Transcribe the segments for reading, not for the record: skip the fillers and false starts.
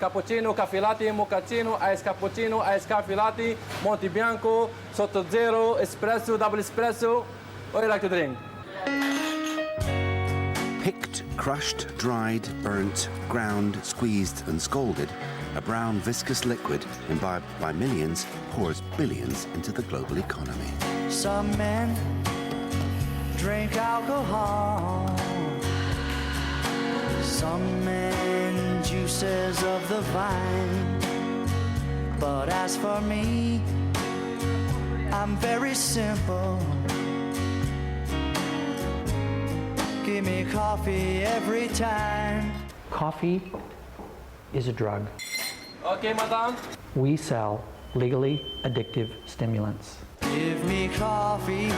Cappuccino, caffè latte, mochaccino, iced cappuccino, iced caffè latte, Monte Bianco, Sotto Zero, espresso, double espresso. What do you like to drink? Picked, crushed, dried, burnt, ground, squeezed and scalded, a brown viscous liquid imbibed by millions pours billions into the global economy. Some men drink alcohol, some men juices of the vine, but as for me, I'm very simple. Give me coffee every time. Coffee is a drug. Okay, madam. We sell legally addictive stimulants. Give me coffee,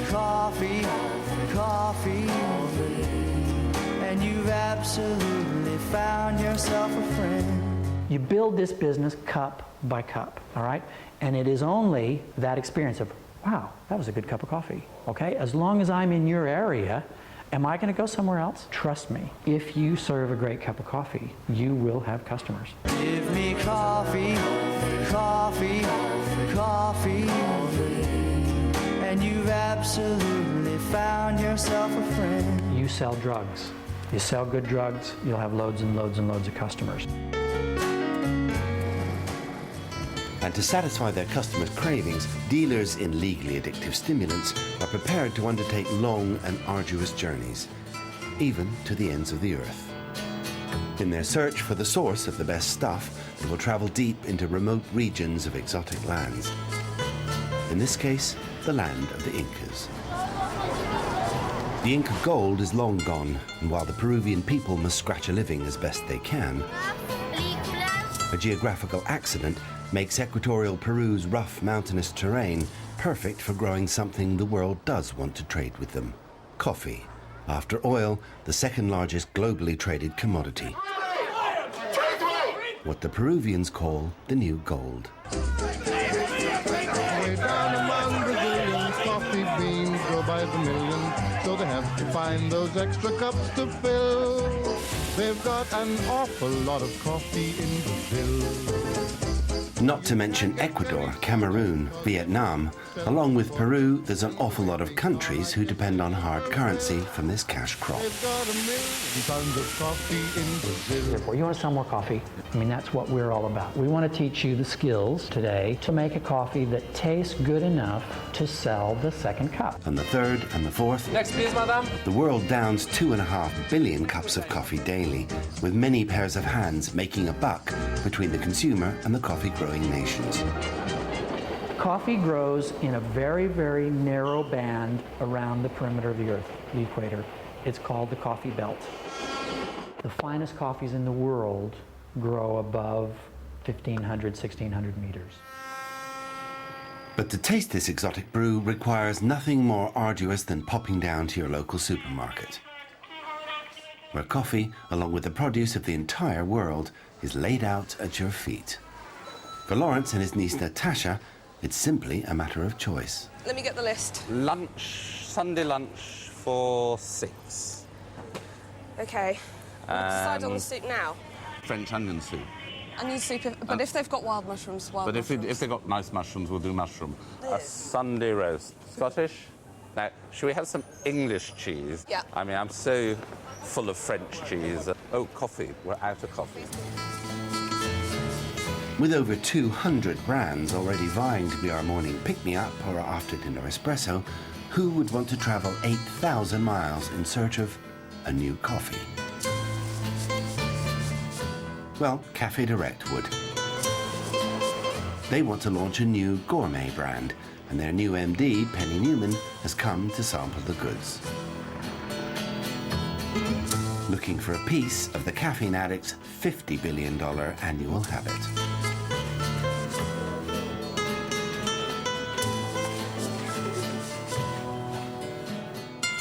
coffee, coffee, and you've absolutely found yourself a friend. You build this business cup by cup, all right? And it is only that experience of, wow, that was a good cup of coffee, okay? As long as I'm in your area, am I going to go somewhere else? Trust me, if you serve a great cup of coffee, you will have customers. Give me coffee, coffee, coffee, and you've absolutely found yourself a friend. You sell drugs. You sell good drugs, you'll have loads and loads and loads of customers. And to satisfy their customers' cravings, dealers in legally addictive stimulants are prepared to undertake long and arduous journeys, even to the ends of the earth. In their search for the source of the best stuff, they will travel deep into remote regions of exotic lands. In this case, the land of the Incas. The Inca gold is long gone, and while the Peruvian people must scratch a living as best they can, a geographical accident makes equatorial Peru's rough mountainous terrain perfect for growing something the world does want to trade with them: coffee. After oil, the second largest globally traded commodity. What the Peruvians call the new gold. Way down among Brazilians, coffee beans grow by the million, so they have to find those extra cups to fill. They've got an awful lot of coffee in Brazil. Not to mention Ecuador, Cameroon, Vietnam. Along with Peru, there's an awful lot of countries who depend on hard currency from this cash crop. They've got 1,000,000 tons of coffee in Brazil. Therefore, you want to sell more coffee? I mean, that's what we're all about. We want to teach you the skills today to make a coffee that tastes good enough to sell the second cup. And the third and the fourth. Next, please, madam. The world downs 2.5 billion cups of coffee daily, with many pairs of hands making a buck between the consumer and the coffee-growing nations. Coffee grows in a very, very narrow band around the perimeter of the Earth, the equator. It's called the coffee belt. The finest coffees in the world grow above 1,500, 1,600 meters. But to taste this exotic brew requires nothing more arduous than popping down to your local supermarket, where coffee, along with the produce of the entire world, is laid out at your feet. For Lawrence and his niece Natasha, it's simply a matter of choice. Let me get the list. Lunch, Sunday lunch for 6. Okay. We'll decide on the soup now. French onion soup. Onion soup, but if they've got wild mushrooms, wild mushrooms. But if they've got nice mushrooms, we'll do mushroom. A Yeah. Sunday roast. Scottish? Now, should we have some English cheese? Yeah. I mean, I'm so full of French cheese. Oh, coffee. We're out of coffee. With over 200 brands already vying to be our morning pick-me-up or our after-dinner espresso, who would want to travel 8,000 miles in search of a new coffee? Well, Café Direct would. They want to launch a new gourmet brand, and their new MD, Penny Newman, has come to sample the goods. Looking for a piece of the caffeine addict's $50 billion annual habit.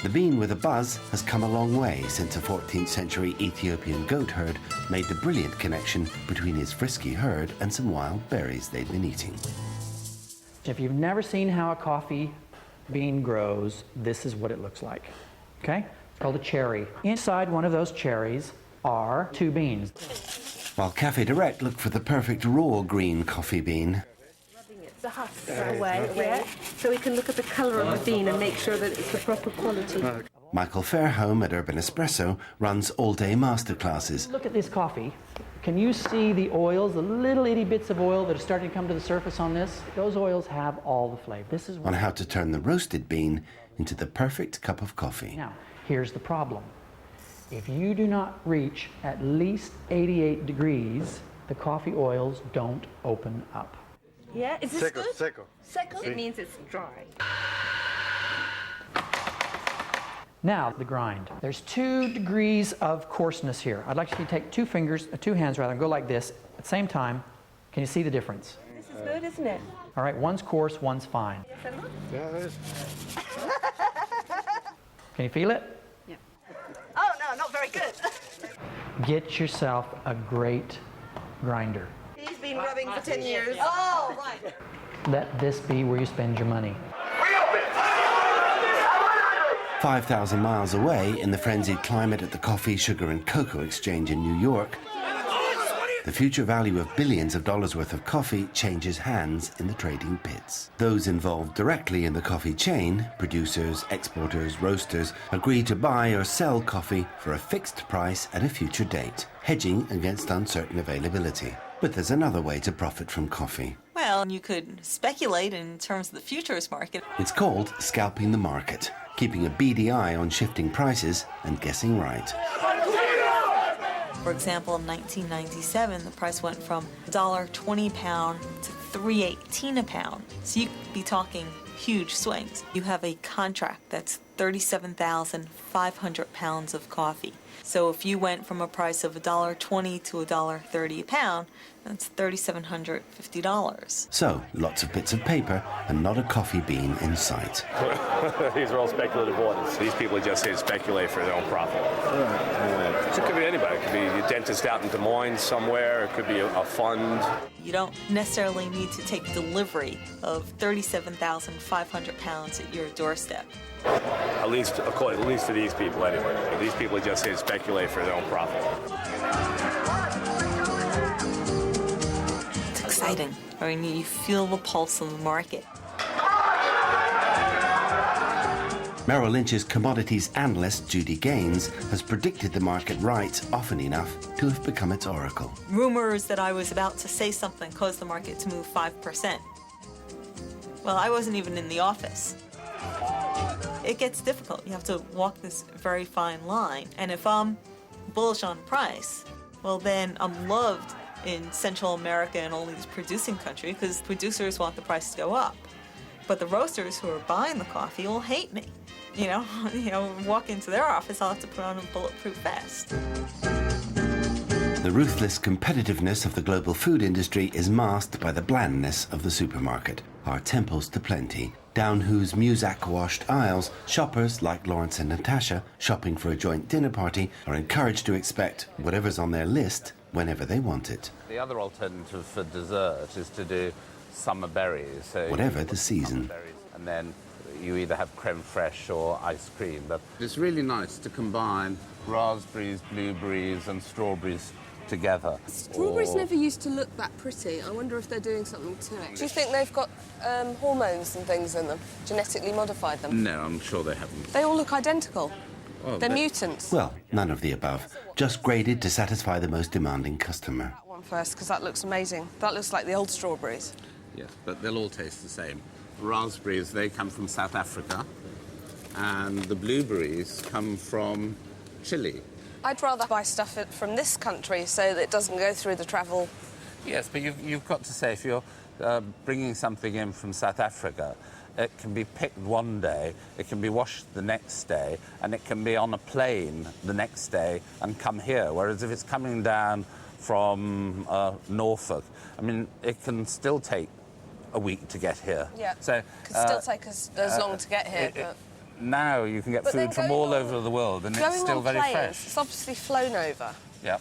The bean with a buzz has come a long way since a 14th century Ethiopian goat herd made the brilliant connection between his frisky herd and some wild berries they'd been eating. If you've never seen how a coffee bean grows, this is what it looks like, okay? It's called a cherry. Inside one of those cherries are 2 beans. while Cafe Direct looked for the perfect raw green coffee bean. The husks away, yeah, so we can look at the colour of the bean and make sure that it's the proper quality. Michael Fairholme at Urban Espresso runs all-day masterclasses. Look at this coffee. Can you see the oils, the little itty bits of oil that are starting to come to the surface on this? Those oils have all the flavor. This is On how to turn the roasted bean into the perfect cup of coffee. Now, here's the problem. If you do not reach at least 88 degrees, the coffee oils don't open up. Yeah, is this Seco, good? seco. Seco? It means it's dry. Now, the grind. There's 2 degrees of coarseness here. I'd like you to take 2 hands rather, and go like this at the same time. Can you see the difference? This is good, isn't it? All right, one's coarse, one's fine. Yeah, it is. Can you feel it? Oh, no, not very good. Get yourself a great grinder. He's been rubbing for 10 years. Oh, right. Let this be where you spend your money. 5,000 miles away, in the frenzied climate at the Coffee, Sugar and Cocoa Exchange in New York, the future value of billions of dollars worth of coffee changes hands in the trading pits. Those involved directly in the coffee chain, producers, exporters, roasters, agree to buy or sell coffee for a fixed price at a future date, hedging against uncertain availability. But there's another way to profit from coffee. Well, you could speculate in terms of the futures market. It's called scalping the market, keeping a beady eye on shifting prices and guessing right. For example, in 1997, the price went from $1.20 a pound to $3.18 a pound. So you could be talking huge swings. You have a contract that's 37,500 pounds of coffee. So if you went from a price of $1.20 to $1.30 a pound, that's $3,750. So, lots of bits of paper and not a coffee bean in sight. These are all speculative orders. These people are just here to speculate for their own profit. So it could be anybody. It could be a dentist out in Des Moines somewhere. It could be a fund. You don't necessarily need to take delivery of 37,500 pounds at your doorstep. At least to these people, anyway. These people are just here to speculate for their own profit. It's exciting. I mean, you feel the pulse of the market. Merrill Lynch's commodities analyst Judy Gaines has predicted the market right often enough to have become its oracle. Rumors that I was about to say something caused the market to move 5%. Well, I wasn't even in the office. It gets difficult. You have to walk this very fine line. And if I'm bullish on price, well, then I'm loved in Central America and all these producing countries because producers want the price to go up. But the roasters who are buying the coffee will hate me. You know, walk into their office, I'll have to put on a bulletproof vest. The ruthless competitiveness of the global food industry is masked by the blandness of the supermarket, our temples to plenty, down whose muzak-washed aisles, shoppers like Lawrence and Natasha, shopping for a joint dinner party, are encouraged to expect whatever's on their list whenever they want it. The other alternative for dessert is to do summer berries. So Whatever the season. And then you either have creme fraiche or ice cream. But it's really nice to combine raspberries, blueberries and strawberries together. Strawberries never used to look that pretty. I wonder if they're doing something to it. Do you think they've got hormones and things in them? Genetically modified them? No, I'm sure they haven't. They all look identical. Oh, They're mutants. Well, none of the above. Just graded to satisfy the most demanding customer. That one first, because that looks amazing. That looks like the old strawberries. Yes, but they'll all taste the same. Raspberries, they come from South Africa, and the blueberries come from Chile. I'd rather buy stuff from this country so that it doesn't go through the travel. Yes, but you've got to say, if you're bringing something in from South Africa, it can be picked one day, it can be washed the next day, and it can be on a plane the next day and come here. Whereas if it's coming down from Norfolk, I mean, it can still take a week to get here. Yeah, so it could still take us as long to get here. But now you can get food from all over the world, and it's still very fresh. It's obviously flown over. Yeah.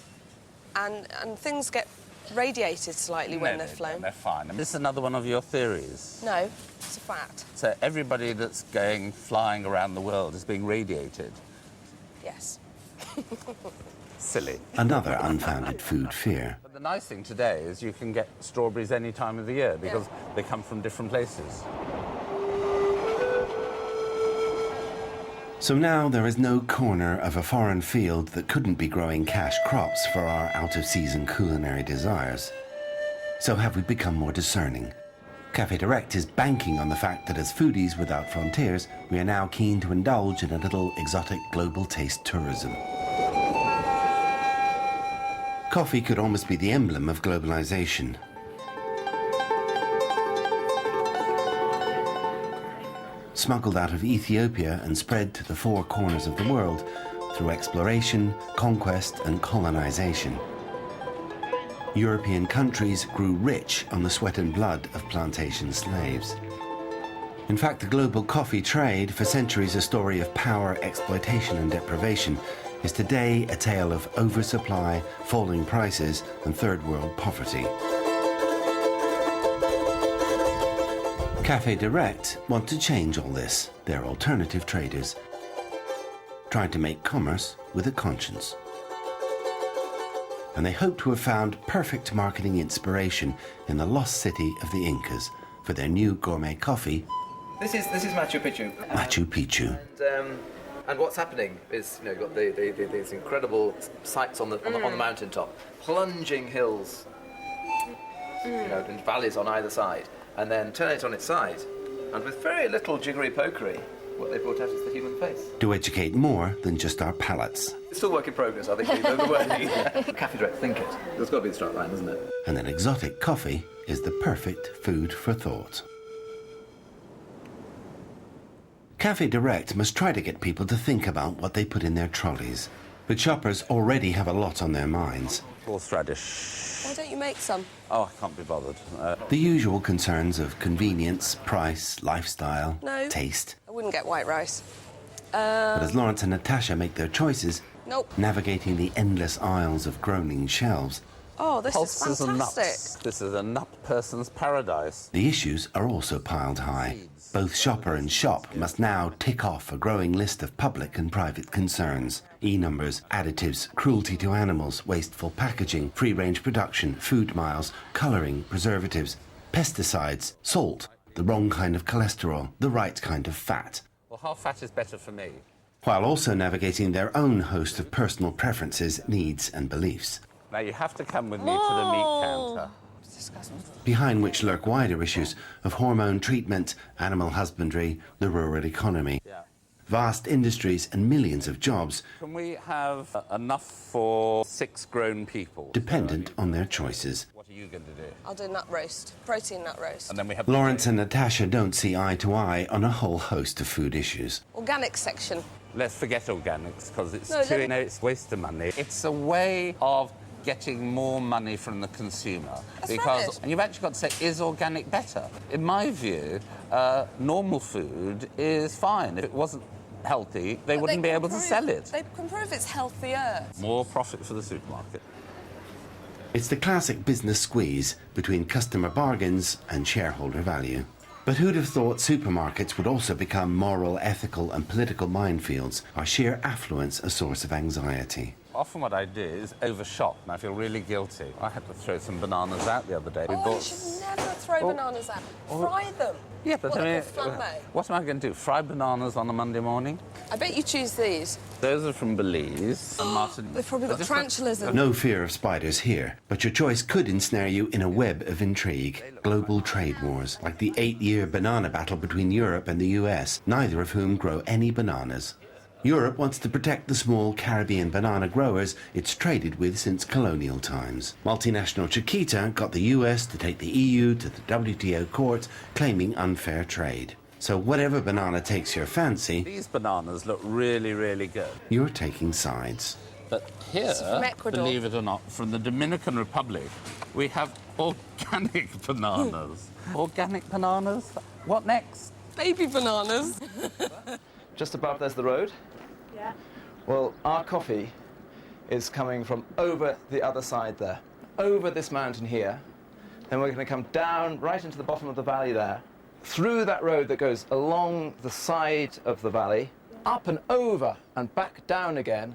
And things get radiated slightly when they're flown. They're fine. This is another one of your theories. No, it's a fact. So everybody that's flying around the world is being radiated. Yes. silly. Another unfounded food fear. But the nice thing today is you can get strawberries any time of the year because they come from different places. So now there is no corner of a foreign field that couldn't be growing cash crops for our out-of-season culinary desires. So have we become more discerning? Café Direct is banking on the fact that as foodies without frontiers, we are now keen to indulge in a little exotic global taste tourism. Coffee could almost be the emblem of globalization. Smuggled out of Ethiopia and spread to the four corners of the world through exploration, conquest and colonization. European countries grew rich on the sweat and blood of plantation slaves. In fact, the global coffee trade, for centuries a story of power, exploitation and deprivation, is today a tale of oversupply, falling prices and third world poverty. Café Direct want to change all this. They're alternative traders, trying to make commerce with a conscience. And they hope to have found perfect marketing inspiration in the lost city of the Incas for their new gourmet coffee. This is Machu Picchu. Machu Picchu. And what's happening is, you've got these incredible sights on the mountaintop, plunging hills, and valleys on either side. And then turn it on its side, and with very little jiggery-pokery, what they brought out is the human face. To educate more than just our palates. It's still work in progress, I think. The word. Café Direct, think it. There's got to be the strap line, isn't it? And then exotic coffee is the perfect food for thought. Café Direct must try to get people to think about what they put in their trolleys. But shoppers already have a lot on their minds. Horseradish. Why don't you make some? Oh, I can't be bothered. The usual concerns of convenience, price, lifestyle, taste. I wouldn't get white rice. But as Lawrence and Natasha make their choices, Nope. navigating the endless aisles of groaning shelves, Oh, this Pulses is and fantastic. nuts. This is a nut person's paradise. the issues are also piled high. Both shopper and shop must now tick off a growing list of public and private concerns. E-numbers, additives, cruelty to animals, wasteful packaging, free-range production, food miles, colouring, preservatives, pesticides, salt, the wrong kind of cholesterol, the right kind of fat. Well, half fat is better for me. While also navigating their own host of personal preferences, needs and beliefs. Now, you have to come with me to the meat counter. Behind which lurk wider issues of hormone treatment, animal husbandry, the rural economy. Yeah. Vast industries and millions of jobs Can we have enough for 6 grown people? dependent on their choices. What are you going to do? I'll do nut roast, protein nut roast. And then we have Lawrence and Natasha don't see eye to eye on a whole host of food issues. Organic section. Let's forget organics because it's No, it's waste of money. It's a way of getting more money from the consumer. That's because right. and you've actually got to say, is organic better? In my view, normal food is fine. If it wasn't healthy, they wouldn't be able to sell it. They can prove it's healthier. More profit for the supermarket. It's the classic business squeeze between customer bargains and shareholder value. But who'd have thought supermarkets would also become moral, ethical and political minefields, or sheer affluence a source of anxiety? Often what I do is overshop, and I feel really guilty. I had to throw some bananas out the other day. Oh, you should never throw bananas out. Fry them. Yeah, but What, I mean, like a flatmate? what am I going to do? Fry bananas on a Monday morning? I bet you choose these. Those are from Belize. And Martin. They've probably got tarantulas in them. No fear of spiders here, but your choice could ensnare you in a web of intrigue. Global trade wars, like the 8-year banana battle between Europe and the US, neither of whom grow any bananas. Europe wants to protect the small Caribbean banana growers it's traded with since colonial times. Multinational Chiquita got the US to take the EU to the WTO court, claiming unfair trade. So whatever banana takes your fancy, These bananas look really, really good. you're taking sides. But here, from Ecuador. believe it or not, from the Dominican Republic, we have organic bananas. Organic bananas? What next? Baby bananas. Just above there's the road. Yeah. Well, our coffee is coming from over the other side there, over this mountain here. Then we're going to come down right into the bottom of the valley there, through that road that goes along the side of the valley, up and over and back down again,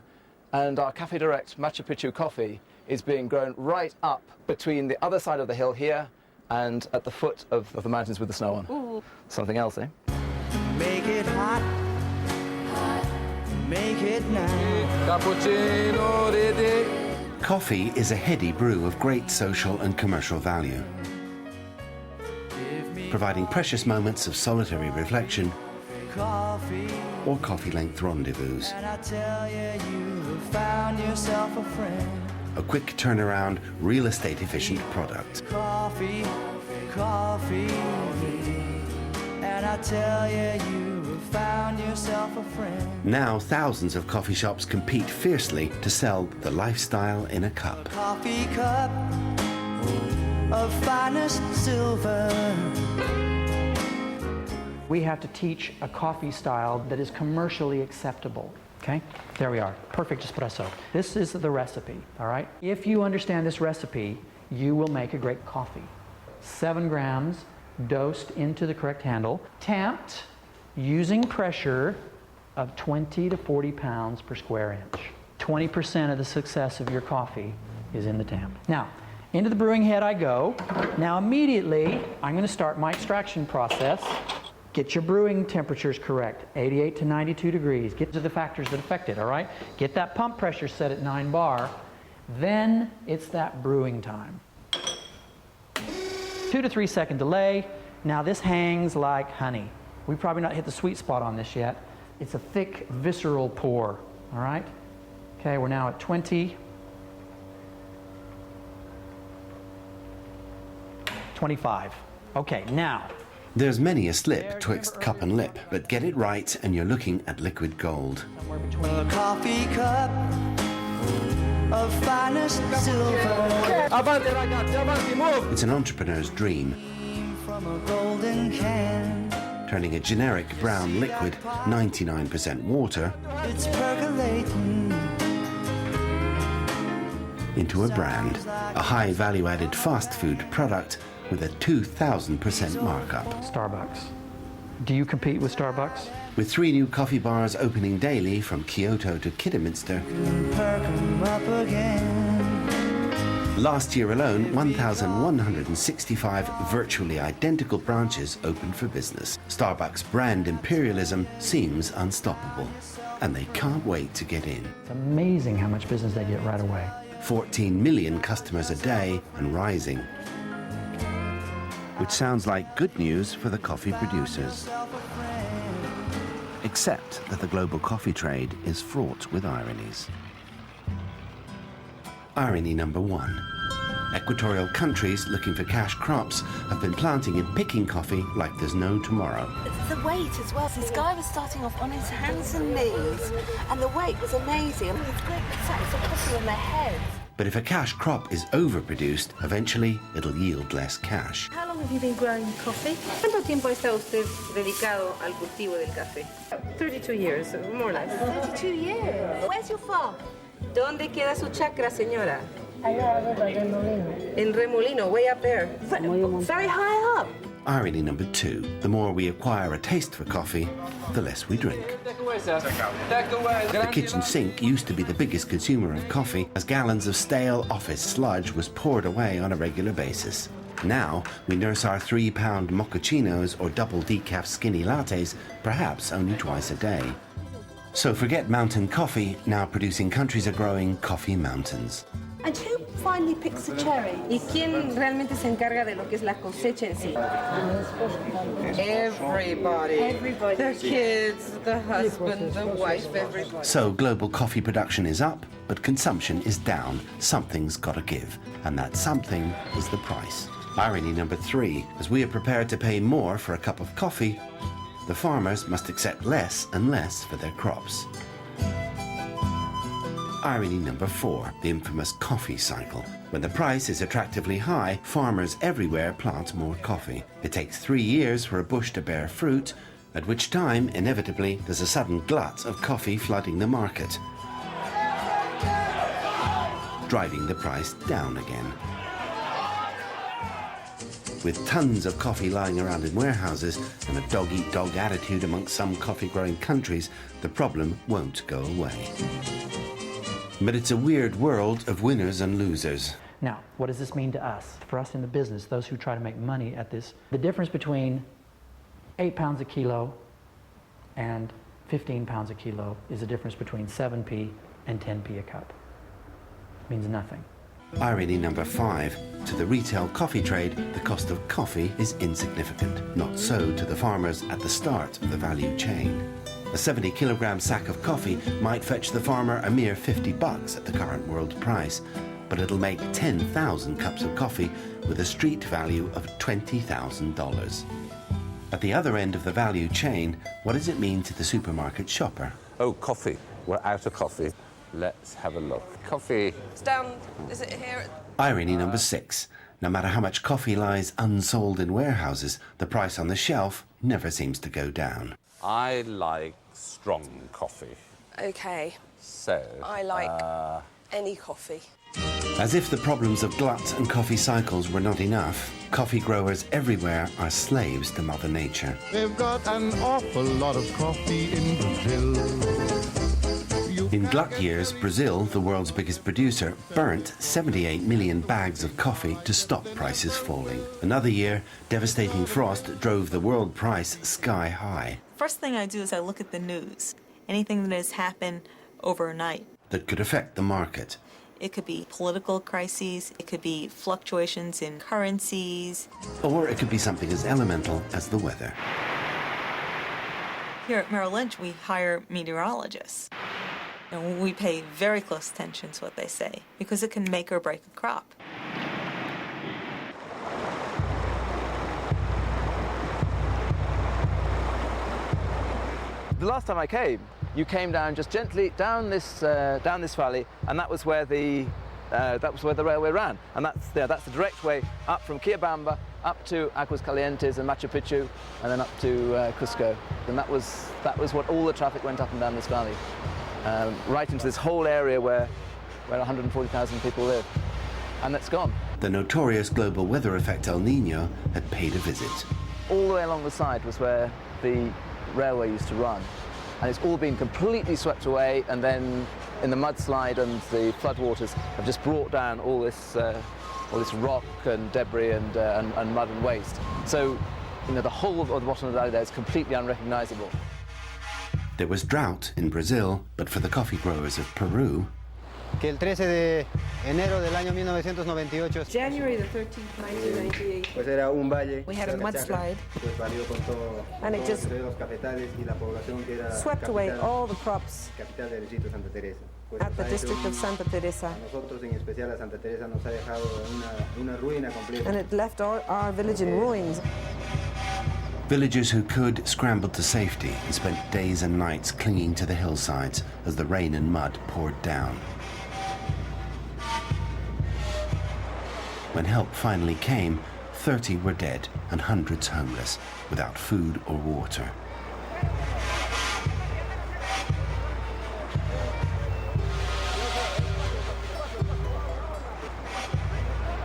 And our Café Direct Machu Picchu coffee is being grown right up between the other side of the hill here and at the foot of the mountains with the snow on. Ooh. Something else, eh? Make it hot, make it now. Cappuccino ready. Coffee is a heady brew of great social and commercial value, providing precious moments of solitary reflection Coffee, or coffee-length rendezvous. and I tell you, you have found yourself a friend. A quick turnaround, real estate efficient product. Coffee, coffee, and I tell you, you have found yourself a friend. Now thousands of coffee shops compete fiercely to sell the lifestyle in a cup. Coffee cup of finest silver. We have to teach a coffee style that is commercially acceptable. Okay, there we are, perfect espresso. This is the recipe, all right? If you understand this recipe, you will make a great coffee. 7 grams dosed into the correct handle, tamped using pressure of 20 to 40 pounds per square inch. 20% of the success of your coffee is in the tamp. Now, into the brewing head I go. Now immediately, I'm going to start my extraction process. Get your brewing temperatures correct, 88 to 92 degrees. Get to the factors that affect it, all right? Get that pump pressure set at 9 bar. Then it's that brewing time. 2 to 3 second delay. Now this hangs like honey. We've probably not hit the sweet spot on this yet. It's a thick, visceral pour, all right? Okay, we're now at 20. 25. Okay, now. There's many a slip twixt cup and lip, but get it right and you're looking at liquid gold. A coffee cup of finest silver. Avanti ragazzi, avanti, move! It's an entrepreneur's dream, From a golden can. turning a generic brown liquid, 99% water, It's percolating. into a brand, a high value-added fast food product with a 2,000% markup. Starbucks. Do you compete with Starbucks? With 3 new coffee bars opening daily from Kyoto to Kidderminster, Perk 'em up again. last year alone, 1,165 virtually identical branches opened for business. Starbucks brand imperialism seems unstoppable, and they can't wait to get in. It's amazing how much business they get right away. 14 million customers a day and rising. Which sounds like good news for the coffee producers. Except that the global coffee trade is fraught with ironies. Irony number 1. Equatorial countries looking for cash crops have been planting and picking coffee like there's no tomorrow. The weight as well. This guy was starting off on his hands and knees, and the weight was amazing. I mean, it's great sacks of coffee on their heads. But if a cash crop is overproduced, eventually it'll yield less cash. How long have you been growing coffee? ¿Cuánto tiempo está usted dedicado al cultivo del café? 32 years, more or less. 32 years. Where's your farm? ¿Dónde queda su chacra, señora? In Remolino, way up there. Very high up. Irony number 2. The more we acquire a taste for coffee, the less we drink. Take away, sir. Take away. The kitchen sink used to be the biggest consumer of coffee, as gallons of stale office sludge was poured away on a regular basis. Now, we nurse our 3-pound mochachinos or double decaf skinny lattes, perhaps only twice a day. So forget mountain coffee, now producing countries are growing coffee mountains. And who finally picks the cherry? ¿Y quién realmente se encarga de lo que es la cosecha en sí? Everybody. Everybody. The kids, the husband, the wife, everybody. So global coffee production is up, but consumption is down. Something's got to give, and that something is the price. Irony number 3, as we are prepared to pay more for a cup of coffee, the farmers must accept less and less for their crops. Irony number 4, the infamous coffee cycle. When the price is attractively high, farmers everywhere plant more coffee. It takes 3 years for a bush to bear fruit, at which time, inevitably, there's a sudden glut of coffee flooding the market, driving the price down again. With tons of coffee lying around in warehouses and a dog-eat-dog attitude amongst some coffee-growing countries, the problem won't go away. But it's a weird world of winners and losers. Now, what does this mean to us? For us in the business, those who try to make money at this, the difference between 8 pounds a kilo and 15 pounds a kilo is the difference between 7p and 10p a cup. It means nothing. Irony number 5. To the retail coffee trade, the cost of coffee is insignificant. Not so to the farmers at the start of the value chain. A 70-kilogram sack of coffee might fetch the farmer a mere $50 at the current world price, but it'll make 10,000 cups of coffee with a street value of $20,000. At the other end of the value chain, what does it mean to the supermarket shopper? Oh, coffee. We're out of coffee. Let's have a look. Coffee. It's down, is it here? Irony number 6. No matter how much coffee lies unsold in warehouses, the price on the shelf never seems to go down. I like strong coffee. Okay. So... I like any coffee. As if the problems of glut and coffee cycles were not enough, coffee growers everywhere are slaves to Mother Nature. They've got an awful lot of coffee in Brazil. In glut years, Brazil, the world's biggest producer, burnt 78 million bags of coffee to stop prices falling. Another year, devastating frost drove the world price sky high. First thing I do is I look at the news. Anything that has happened overnight. That could affect the market. It could be political crises, it could be fluctuations in currencies. Or it could be something as elemental as the weather. Here at Merrill Lynch, we hire meteorologists. And we pay very close attention to what they say, because it can make or break a crop. The last time I came, you came down just gently down this valley, and that was where the railway ran, and that's the direct way up from Quillabamba up to Aguas Calientes and Machu Picchu, and then up to Cusco, and that was what all the traffic went up and down this valley, right into this whole area where 140,000 people live, and that's gone. The notorious global weather effect El Niño had paid a visit. All the way along the side was where the railway used to run, and it's all been completely swept away, and then in the mudslide and the floodwaters have just brought down all this rock and debris and mud and waste. So, the whole of the bottom of the valley there is completely unrecognizable. There was drought in Brazil, but for the coffee growers of Peru, que el 13 de enero del año 1998, January the 13th, 1998, pues era un valle, we had a mudslide, pues valió con todo, and it just los cafetales y la población que era swept away all the crops capital del distrito de Santa Teresa. Pues at the district of Santa Teresa. A nosotros, en especial a Santa Teresa, nos ha dejado una ruina completa. And it left our village in ruins. villagers who could scrambled to safety and spent days and nights clinging to the hillsides as the rain and mud poured down. When help finally came, 30 were dead and hundreds homeless, without food or water.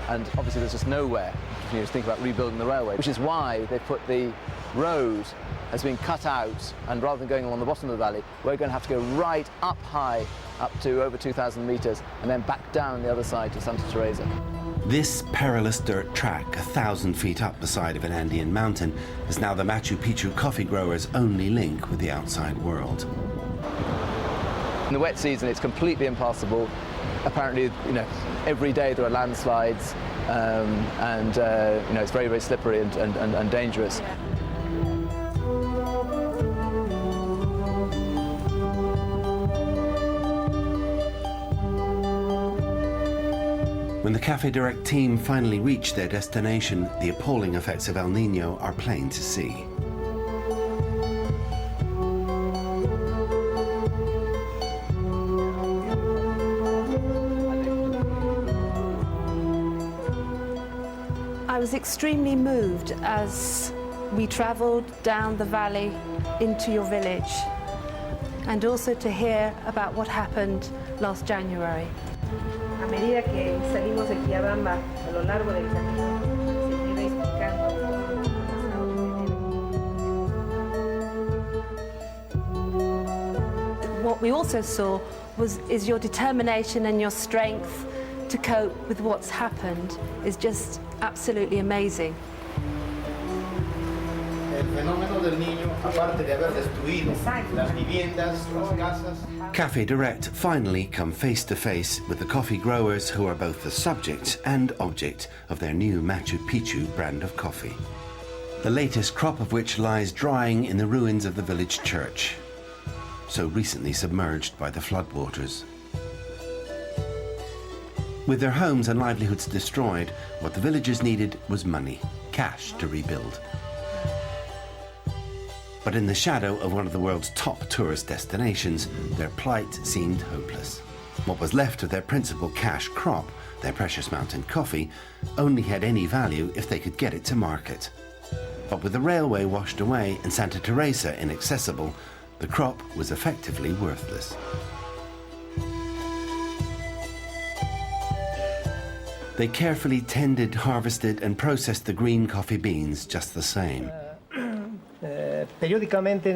And obviously there's just nowhere to think about rebuilding the railway, which is why they put the road as being cut out, and rather than going along the bottom of the valley, we're going to have to go right up high, up to over 2,000 meters, and then back down the other side to Santa Teresa. This perilous dirt track, 1,000 feet up the side of an Andean mountain, is now the Machu Picchu coffee growers' only link with the outside world. In the wet season, it's completely impassable. Apparently, every day there are landslides, and it's very, very slippery and dangerous. When the Café Direct team finally reached their destination, the appalling effects of El Niño are plain to see. I was extremely moved as we travelled down the valley into your village, and also to hear about what happened last January. A medida que salimos de Quillabamba, a lo largo del camino, se iba explicando what we also saw is your determination and your strength to cope with what's happened is just absolutely amazing. Cafe Direct finally come face to face with the coffee growers who are both the subject and object of their new Machu Picchu brand of coffee. The latest crop of which lies drying in the ruins of the village church, so recently submerged by the floodwaters. With their homes and livelihoods destroyed, what the villagers needed was money, cash to rebuild. But in the shadow of one of the world's top tourist destinations, their plight seemed hopeless. What was left of their principal cash crop, their precious mountain coffee, only had any value if they could get it to market. But with the railway washed away and Santa Teresa inaccessible, the crop was effectively worthless. They carefully tended, harvested and processed the green coffee beans just the same. Periódicamente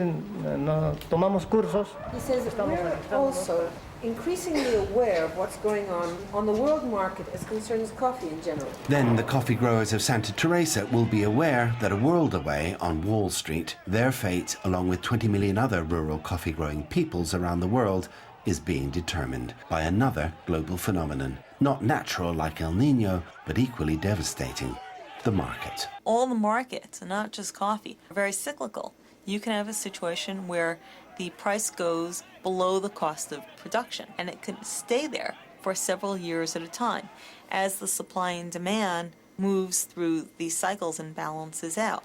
nos tomamos cursos. He says we're also increasingly aware of what's going on the world market as concerns coffee in general. Then the coffee growers of Santa Teresa will be aware that a world away on Wall Street, their fate, along with 20 million other rural coffee growing peoples around the world, is being determined by another global phenomenon. Not natural like El Nino, but equally devastating. The market. All the markets, and not just coffee, are very cyclical. You can have a situation where the price goes below the cost of production, and it can stay there for several years at a time as the supply and demand moves through these cycles and balances out.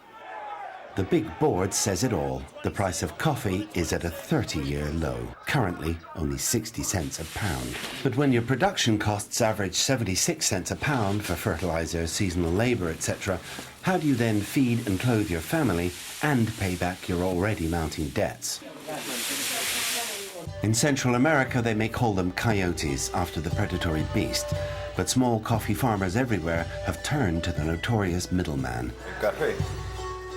The big board says it all. The price of coffee is at a 30-year low, currently only 60 cents a pound. But when your production costs average 76 cents a pound for fertilizer, seasonal labor, etc., how do you then feed and clothe your family and pay back your already mounting debts? In Central America, they may call them coyotes after the predatory beast, but small coffee farmers everywhere have turned to the notorious middleman.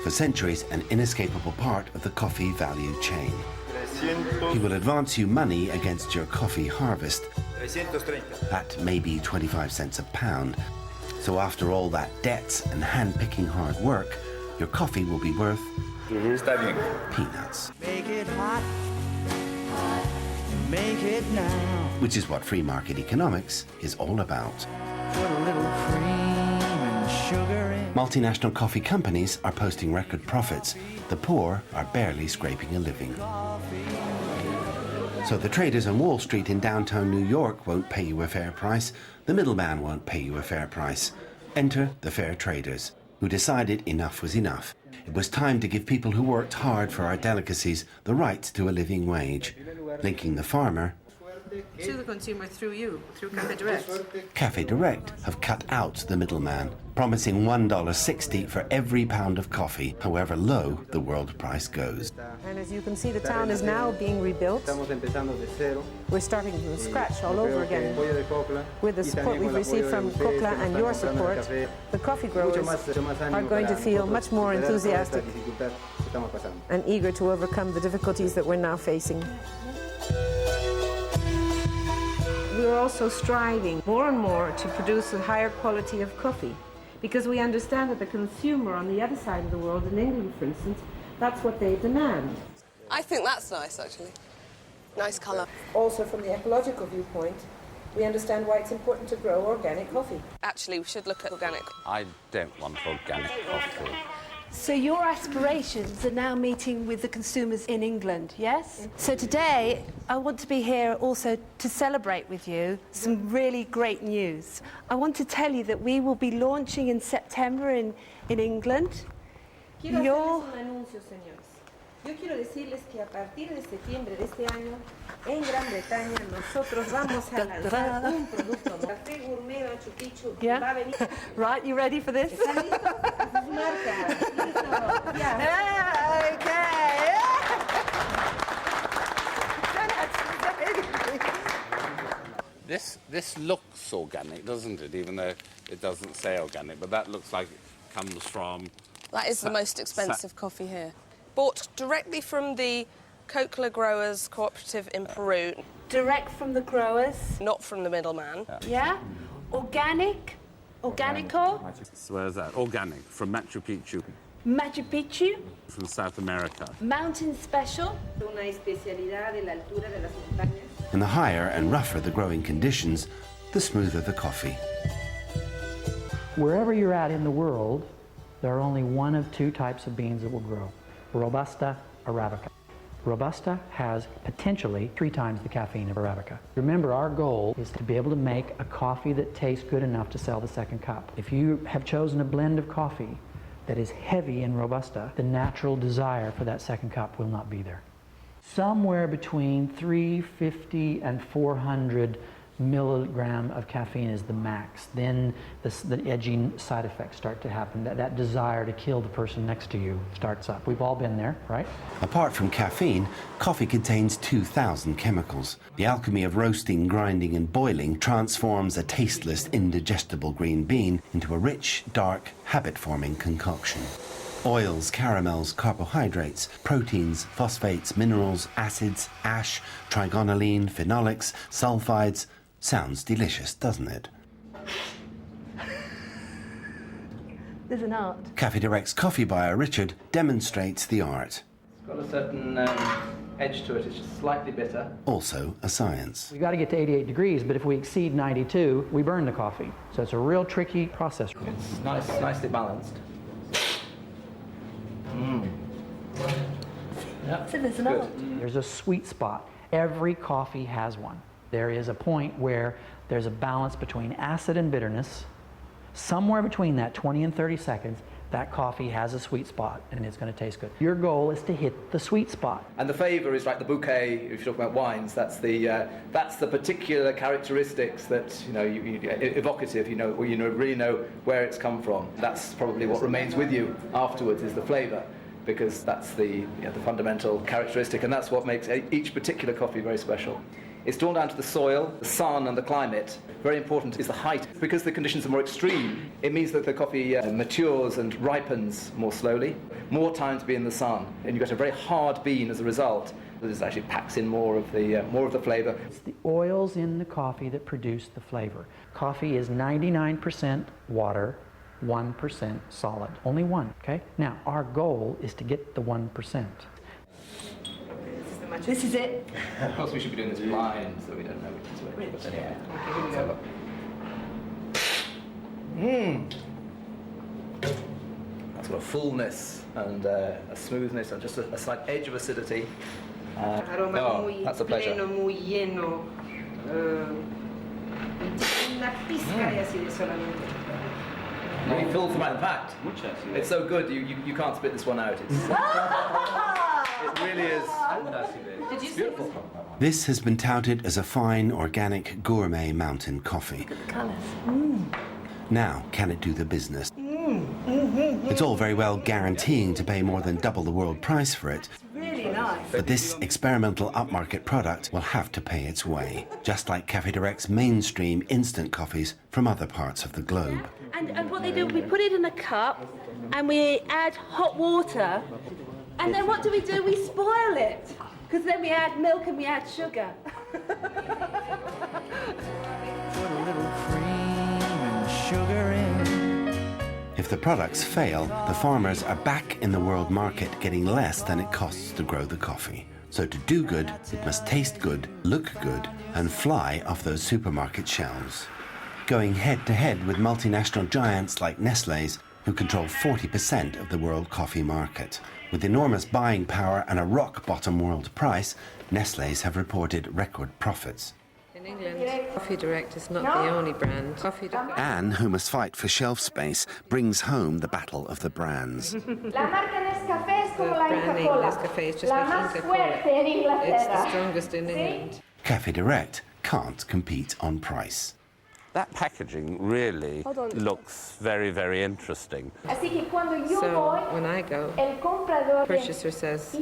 For centuries, an inescapable part of the coffee value chain. He will advance you money against your coffee harvest at maybe 25 cents a pound. So after all that debts and hand-picking hard work, your coffee will be worth peanuts. Make it hot, make it now. Which is what free market economics is all about. Put a little cream and sugar in. Multinational coffee companies are posting record profits. The poor are barely scraping a living. So the traders on Wall Street in downtown New York won't pay you a fair price. The middleman won't pay you a fair price. Enter the fair traders, who decided enough was enough. It was time to give people who worked hard for our delicacies the right to a living wage, linking the farmer To the consumer through you, through Cafe Direct. Cafe Direct have cut out the middleman, promising $1.60 for every pound of coffee, however low the world price goes. And as you can see, the town is now being rebuilt. We're starting from scratch all over again. With the support we've received from Cocla and your support, the coffee growers are going to feel much more enthusiastic and eager to overcome the difficulties that we're now facing. We are also striving more and more to produce a higher quality of coffee, because we understand that the consumer on the other side of the world, in England for instance, that's what they demand. I think that's nice, actually. Nice colour. Also from the ecological viewpoint, we understand why it's important to grow organic coffee. Actually, we should look at organic. I don't want organic coffee. So your aspirations are now meeting with the consumers in England, yes? So today, I want to be here also to celebrate with you some really great news. I want to tell you that we will be launching in September in England. Quiero hacerles un anuncio, señores. Yo quiero decirles que a partir de septiembre de este año, en Gran Bretaña, nosotros vamos a lanzar un producto, café gourmet Machu Picchu. Yeah? Va a venir. Right, you ready for this? ¿Están listos? A sus marcas. Listo. Ya. Yeah, okay. This looks organic, doesn't it? Even though it doesn't say organic, but that looks like it comes from... That is the most expensive coffee here. Bought directly from the Coca Growers Cooperative in Peru. Direct from the growers? Not from the middleman. Yeah? Organic? Organico? So where's that? Organic, from Machu Picchu. Machu Picchu? From South America. Mountain special? And the higher and rougher the growing conditions, the smoother the coffee. Wherever you're at in the world, there are only one of two types of beans that will grow, Robusta, Arabica. Robusta has potentially 3 times the caffeine of Arabica. Remember, our goal is to be able to make a coffee that tastes good enough to sell the second cup. If you have chosen a blend of coffee that is heavy in Robusta, the natural desire for that second cup will not be there. Somewhere between 350 and 400 milligram of caffeine is the max. Then the edging side effects start to happen. That desire to kill the person next to you starts up. We've all been there, right? Apart from caffeine, coffee contains 2,000 chemicals. The alchemy of roasting, grinding and boiling transforms a tasteless, indigestible green bean into a rich, dark, habit-forming concoction. Oils, caramels, carbohydrates, proteins, phosphates, minerals, acids, ash, trigonylene, phenolics, sulfides. Sounds delicious, doesn't it? There's an art. Café Direct's coffee buyer, Richard, demonstrates the art. It's got a certain edge to it. It's just slightly bitter. Also a science. We've got to get to 88 degrees, but if we exceed 92, we burn the coffee. So it's a real tricky process. It's nicely balanced. So there's an art. There's a sweet spot. Every coffee has one. There is a point where there's a balance between acid and bitterness. Somewhere between that 20 and 30 seconds, that coffee has a sweet spot and it's going to taste good. Your goal is to hit the sweet spot. And the flavour is like the bouquet. If you talk about wines, that's the particular characteristics that evocative. Really know where it's come from. That's probably what remains with you afterwards is the flavour, because that's the fundamental characteristic, and that's what makes each particular coffee very special. It's drawn down to the soil, the sun and the climate. Very important is the height. Because the conditions are more extreme, it means that the coffee matures and ripens more slowly, more time to be in the sun, and you get a very hard bean as a result. This actually packs in more of the flavour. It's the oils in the coffee that produce the flavour. Coffee is 99% water, 1% solid. Only one, okay? Now, our goal is to get the 1%. This is it. Of course, we should be doing this blind, so we don't know which is which. But anyway, let's have a look. That's got a fullness and a smoothness and just a slight edge of acidity. That's a pleasure. muy lleno. Una pizca de acidez solamente. Really fills them out. In fact, it's so good you can't spit this one out. It really is. It's beautiful. This has been touted as a fine, organic, gourmet mountain coffee. Now, can it do the business? It's all very well guaranteeing to pay more than double the world price for it. Really nice. But this experimental upmarket product will have to pay its way, just like Café Direct's mainstream instant coffees from other parts of the globe. And what they do, we put it in a cup and we add hot water. And then what do? We spoil it. Because then we add milk and we add sugar. Put a little cream and sugar in. If the products fail, the farmers are back in the world market getting less than it costs to grow the coffee. So to do good, it must taste good, look good, and fly off those supermarket shelves. Going head-to-head with multinational giants like Nestlé's, who control 40% of the world coffee market. With enormous buying power and a rock-bottom world price, Nestlé's have reported record profits. In England, Coffee Direct is not the only brand. Coffee Direct. Anne, who must fight for shelf space, brings home the battle of the brands. The brand name Nescafé is just like Inca-Cola. It's the strongest in England. Café Direct can't compete on price. That packaging really looks very, very interesting. So when I go, the purchaser says,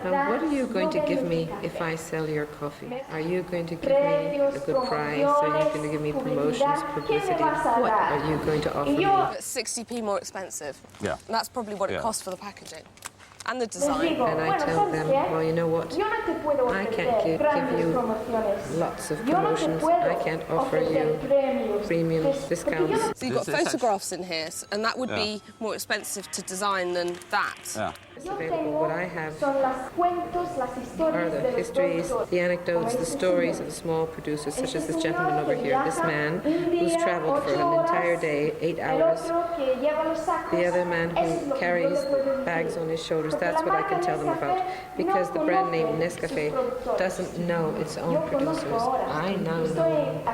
now what are you going to give me if I sell your coffee? Are you going to give me a good price? Are you going to give me promotions, publicity? What are you going to offer me? It's 60p more expensive. Yeah. And that's probably what it costs for the packaging. and the design. And I tell them, well, you know what? I can't give you lots of promotions. I can't offer you premium discounts. So you've got photographs in here, and that would be more expensive to design than that. Yeah. It's available. What I have are the histories, the anecdotes, the stories of the small producers, such as this gentleman over here, this man who's traveled for an entire day, 8 hours. The other man who carries the bags on his shoulders, that's what I can tell them about. Because the brand name Nescafe doesn't know its own producers. I now know.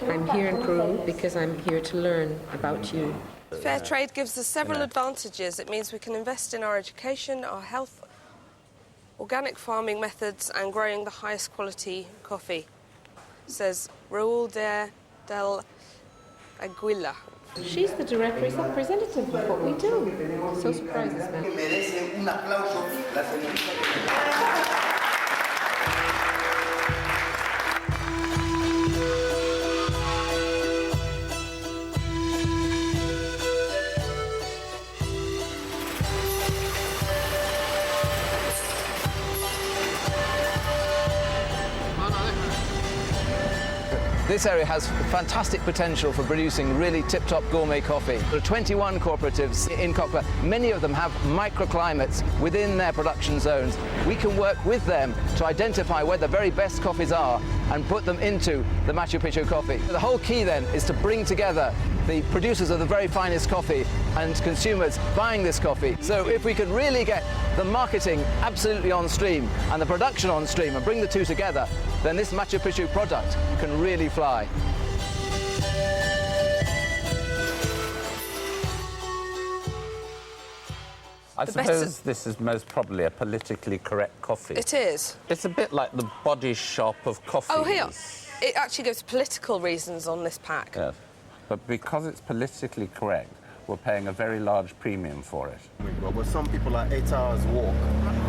I'm here in Peru because I'm here to learn about you. Fair trade gives us several advantages. It means we can invest in our education, our health, organic farming methods and growing the highest quality coffee, says Raúl del Aguila. She's the direct representative of what we do. So surprises me. This area has fantastic potential for producing really tip-top gourmet coffee. There are 21 cooperatives in Cocla. Many of them have microclimates within their production zones. We can work with them to identify where the very best coffees are and put them into the Machu Picchu coffee. The whole key then is to bring together the producers of the very finest coffee and consumers buying this coffee. So if we could really get the marketing absolutely on stream and the production on stream and bring the two together, then this Machu Picchu product can really fly. I suppose this is most probably a politically correct coffee. It is. It's a bit like the Body Shop of coffee. Oh, here. It actually gives political reasons on this pack. Yes. But because it's politically correct, we're paying a very large premium for it. But some people are 8 hours walk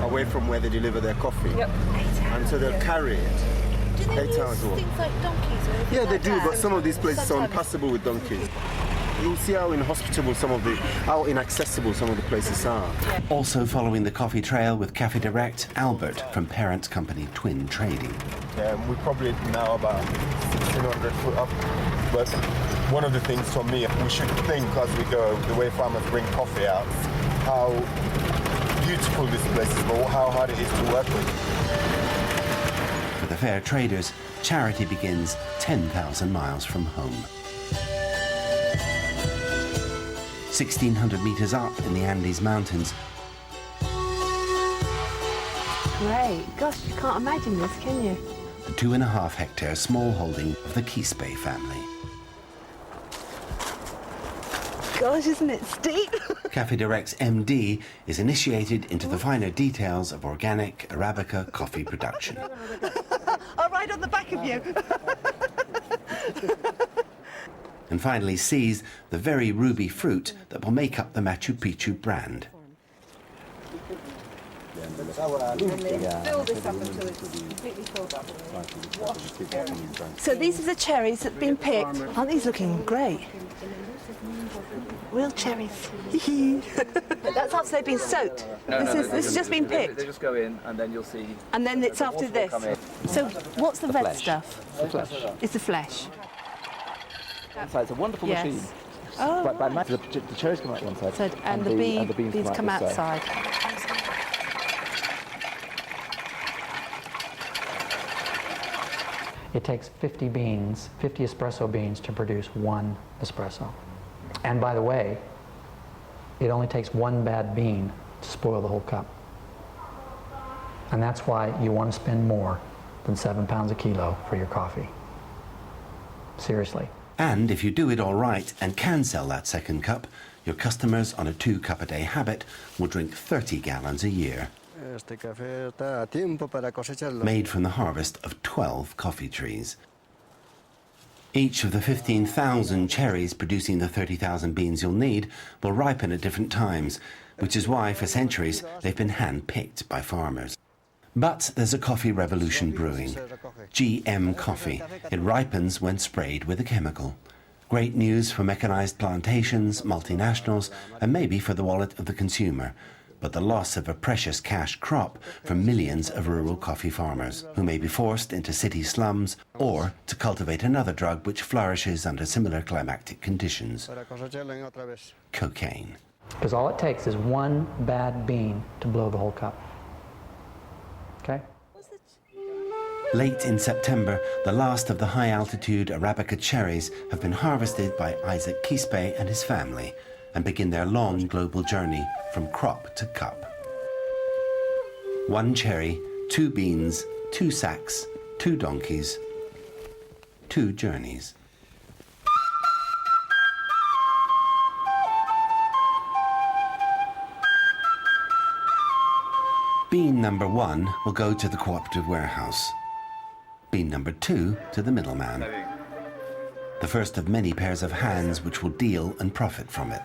away from where they deliver their coffee. Yep. And so they'll carry it. Do they 8 hours use walk. things like donkeys or anything Yeah, they like do, that? but some of these places are impassable with donkeys. You'll see how inhospitable how inaccessible some of the places are. Also following the coffee trail with Cafe Direct, Albert from parent company Twin Trading. We're probably now about 1,600 foot up. But one of the things for me, we should think as we go, the way farmers bring coffee out, how beautiful this place is, but how hard it is to work with. For the fair traders, charity begins 10,000 miles from home. 1,600 meters up in the Andes Mountains. Great. Gosh, you can't imagine this, can you? The 2.5 hectare small holding of the Quispe family. Gosh, isn't it steep? Cafe Direct's MD is initiated into the finer details of organic Arabica coffee production. I'll ride on the back of you. And finally sees the very ruby fruit that will make up the Machu Picchu brand. Fill this up until it's completely filled up. So these are the cherries that have been picked. Aren't these looking great? Real cherries. That's after they've been soaked. This has just been picked. They just go in and then you'll see. And then it's after this. So what's the red flesh. stuff? The flesh. It's the flesh. So it's a wonderful Yes. machine. Oh, By right. magic, the cherries come out one side. So, and the beans come this side. outside. It takes 50 beans, 50 espresso beans to produce one espresso. And by the way, it only takes one bad bean to spoil the whole cup. And that's why you want to spend more than 7 pounds a kilo for your coffee. Seriously. And if you do it all right and can sell that second cup, your customers on a 2-cup-a-day habit will drink 30 gallons a year. Made from the harvest of 12 coffee trees. Each of the 15,000 cherries producing the 30,000 beans you'll need will ripen at different times, which is why for centuries they've been hand-picked by farmers. But there's a coffee revolution brewing. GM coffee. It ripens when sprayed with a chemical. Great news for mechanized plantations, multinationals, and maybe for the wallet of the consumer. but the loss of a precious cash crop for millions of rural coffee farmers, who may be forced into city slums or to cultivate another drug which flourishes under similar climatic conditions: cocaine. Because all it takes is one bad bean to blow the whole cup. Okay? Late in September, the last of the high-altitude Arabica cherries have been harvested by Isaac Quispe and his family and begin their long global journey from crop to cup. 1 cherry, 2 beans, 2 sacks, 2 donkeys, 2 journeys. Bean number 1 will go to the cooperative warehouse. Bean number 2 to the middleman. The first of many pairs of hands which will deal and profit from it.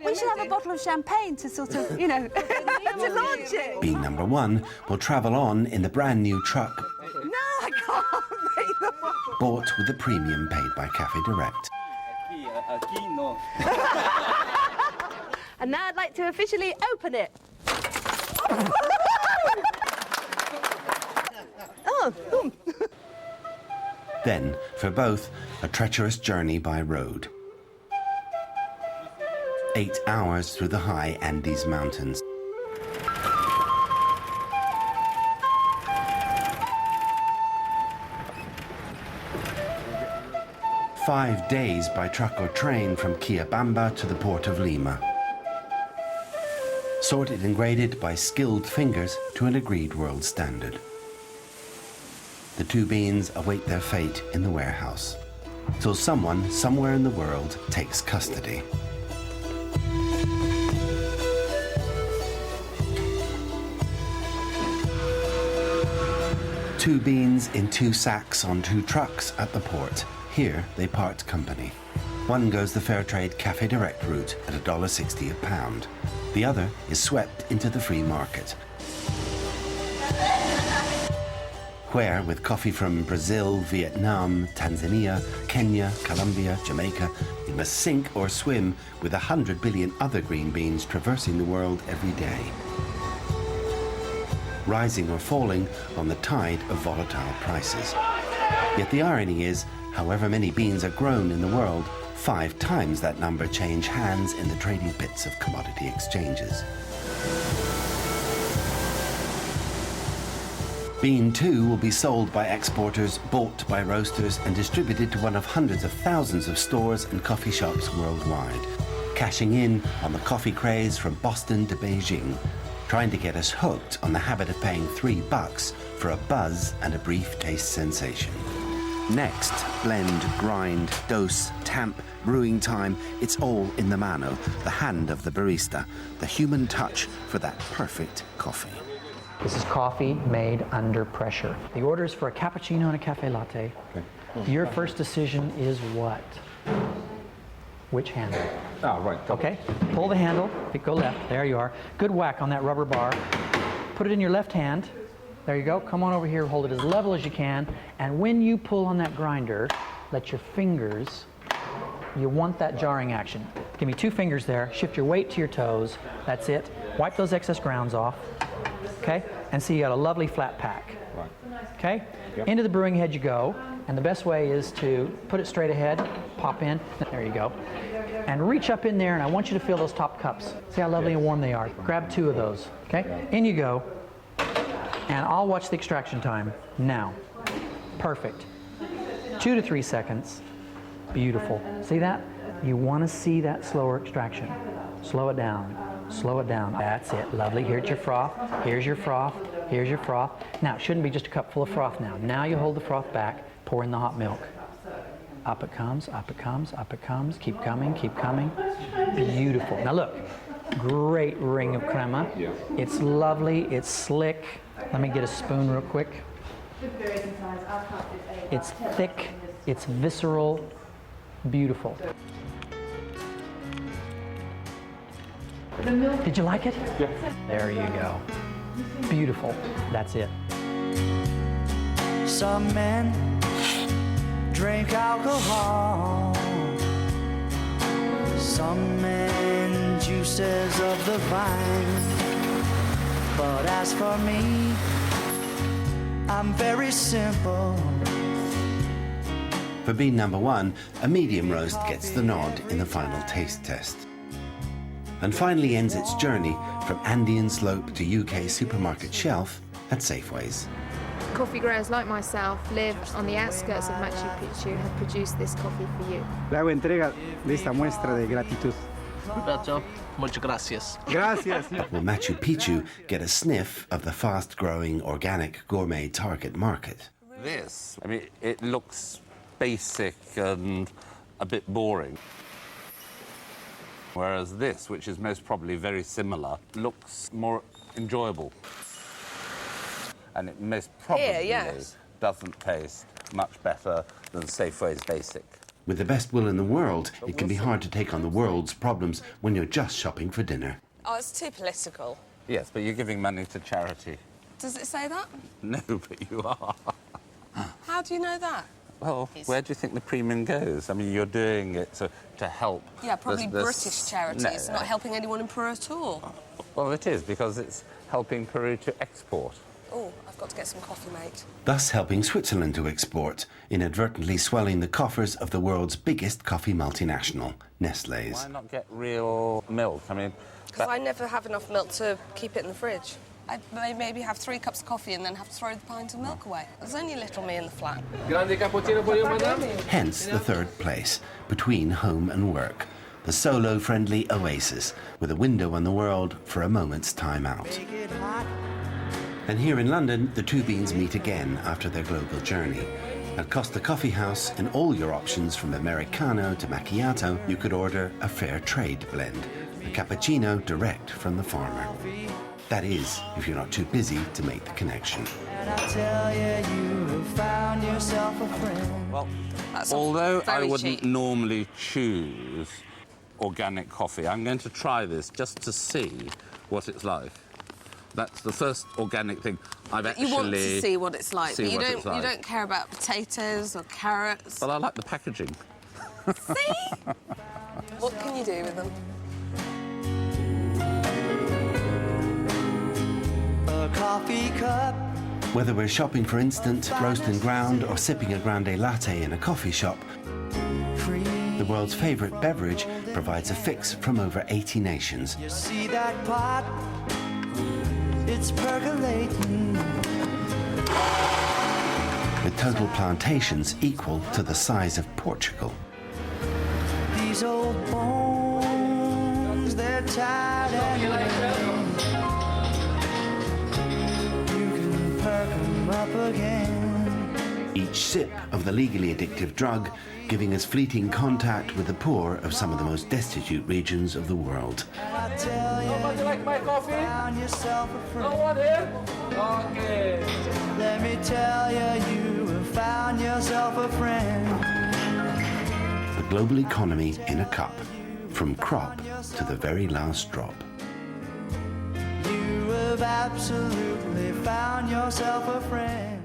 We should have a bottle of champagne to sort of, you know, to launch it. Bean number 1 will travel on in the brand new truck No, I can't make the bottle. bought with the premium paid by Cafe Direct. And now I'd like to officially open it. Oh, boom. Then, for both, a treacherous journey by road. 8 hours through the high Andes Mountains. Five days by truck or train from Quillabamba to the port of Lima. Sorted and graded by skilled fingers to an agreed world standard. The 2 beans await their fate in the warehouse, till someone somewhere in the world takes custody. Two beans in 2 sacks on 2 trucks at the port. Here they part company. One goes the fair trade Cafe Direct route at $1.60 a pound. The other is swept into the free market, where, with coffee from Brazil, Vietnam, Tanzania, Kenya, Colombia, Jamaica, it must sink or swim with 100 billion other green beans traversing the world every day, rising or falling on the tide of volatile prices. Yet the irony is, however many beans are grown in the world, 5 times that number change hands in the trading pits of commodity exchanges. Bean 2 will be sold by exporters, bought by roasters, and distributed to one of hundreds of thousands of stores and coffee shops worldwide, cashing in on the coffee craze from Boston to Beijing, trying to get us hooked on the habit of paying $3 for a buzz and a brief taste sensation. Next, blend, grind, dose, tamp, brewing time, it's all in the mano, the hand of the barista, the human touch for that perfect coffee. This is coffee made under pressure. The order is for a cappuccino and a cafe latte. Okay. Your first decision is what? Which handle? Ah, right. Okay, pull the handle, go left, there you are. Good whack on that rubber bar. Put it in your left hand. There you go, come on over here, hold it as level as you can. And when you pull on that grinder, let your fingers, you want that jarring action. Give me 2 fingers there, shift your weight to your toes, that's it. Wipe those excess grounds off. Okay, and see you got a lovely flat pack. Right. Okay, Yep. Into the brewing head you go, and the best way is to put it straight ahead, pop in, there you go, and reach up in there, and I want you to feel those top cups. See how lovely and warm they are. Grab 2 of those, okay? In you go, and I'll watch the extraction time now. Perfect. 2 to 3 seconds. Beautiful. See that? You want to see that slower extraction. Slow it down. Slow it down. That's it. Lovely. Here's your froth. Here's your froth. Here's your froth. Now, it shouldn't be just a cup full of froth now. Now you hold the froth back, pour in the hot milk. Up it comes, up it comes, up it comes. Keep coming, keep coming. Beautiful. Now look, great ring of crema. Yeah. It's lovely, it's slick. Let me get a spoon real quick. It's thick, it's visceral, beautiful. Did you like it? Yeah. There you go. Beautiful. That's it. Some men drink alcohol. Some men juice juices of the vine. But as for me, I'm very simple. For bean number 1, a medium roast gets the nod in the final taste test. And finally ends its journey from Andean slope to UK supermarket shelf at Safeways. Coffee growers like myself live on the outskirts of Machu Picchu have produced this coffee for you. Le hago entrega de esta muestra de gratitud. Muchas gracias. Gracias. Will Machu Picchu get a sniff of the fast-growing organic gourmet target market? This, I mean, it looks basic and a bit boring. Whereas this, which is most probably very similar, looks more enjoyable. And it most probably doesn't taste much better than Safeway's Basic. With the best will in the world, it can be hard to take on the world's problems when you're just shopping for dinner. Oh, it's too political. Yes, but you're giving money to charity. Does it say that? No, but you are. How do you know that? Well, where do you think the premium goes? I mean, you're doing it to help. Yeah, probably British charities, not helping anyone in Peru at all. Well, it is, because it's helping Peru to export. Oh, I've got to get some coffee, mate. Thus helping Switzerland to export, inadvertently swelling the coffers of the world's biggest coffee multinational, Nestlé's. Why not get real milk? I mean... Because I never have enough milk to keep it in the fridge. I maybe have 3 cups of coffee and then have to throw the pint of milk away. There's only little me in the flat. Grande cappuccino for you, madame? Hence the third place, between home and work. The solo-friendly oasis, with a window on the world for a moment's time out. And here in London, the two beans meet again after their global journey. At Costa Coffee House, in all your options from Americano to Macchiato, you could order a fair trade blend, a cappuccino direct from the farmer. That is, if you're not too busy to make the connection. And I tell you, you have found yourself a friend. Well, although I wouldn't normally choose organic coffee, I'm going to try this just to see what it's like. That's the first organic thing I've actually... You want to see what it's like, but you it's like. You don't care about potatoes or carrots. But I like the packaging. See? What can you do with them? A coffee cup. Whether we're shopping for instant, roast and ground, or sipping a grande latte in a coffee shop, the world's favourite beverage provides a fix from over 80 nations. You see that pot? It's percolating. With total plantations equal to the size of Portugal. These old bones, they're tired and you can perk them up again. Each sip of the legally addictive drug giving us fleeting contact with the poor of some of the most destitute regions of the world. Nobody like my coffee? No one here? Okay. Let me tell you, you have found yourself a friend. The global economy in a cup, from crop to the very last drop. You have absolutely found yourself a friend.